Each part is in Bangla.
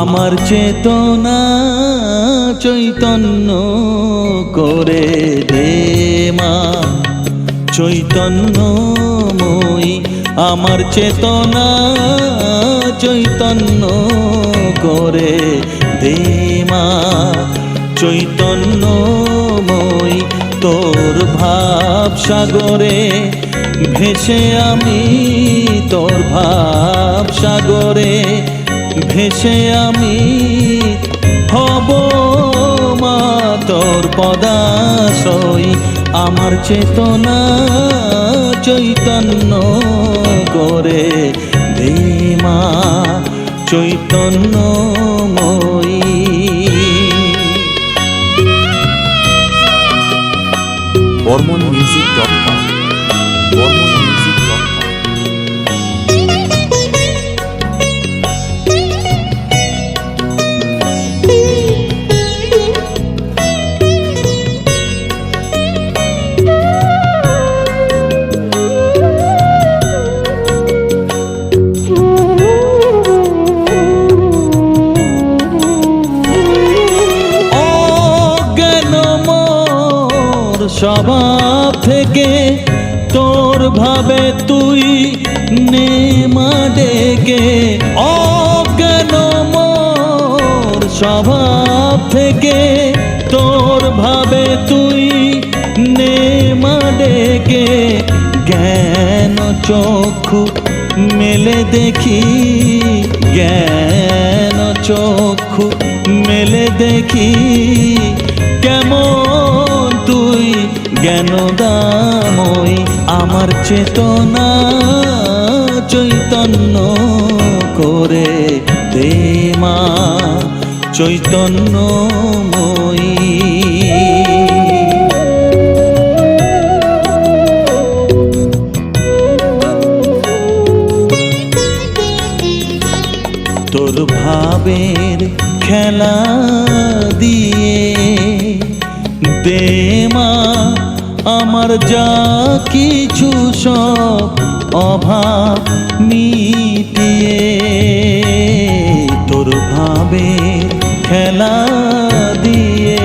আমার চেতনা চৈতন্য করে দে মা, চৈতন্যময়ী আমার চেতনা চৈতন্য করে দে মা, চৈতন্যময়ী তোর ভাব সাগরে ভেসে আমি, তোর ভাব সাগরে ভেসে আমি হব মা তোর পদাশ্রয়ী। আমার চেতনা চৈতন্য করে দে মা, চৈতন্যময়ী। BormonMusic.com স্বভাব থেকে তোর ভাবে তুই নে মা ডেকে, অজ্ঞান মোর স্বভাব থেকে তোর ভাবে তুই নে মা ডেকে। জ্ঞান চক্ষু মেলে দেখি, জ্ঞান চক্ষু মেলে দেখি কেমন তুই জ্ঞানদাময়ী। আমার চেতনা চৈতন্য করে দে মা, চৈতন্যময়ী। তোর ভাবের খেলা দিয়ে দে মা আমার যা কিছু সব অভাব মিটিয়ে। তোর ভাবের খেলা দিয়ে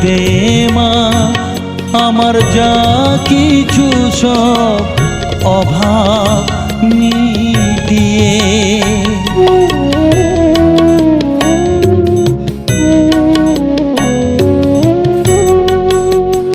দে মা আমার যা কিছু সব অভাব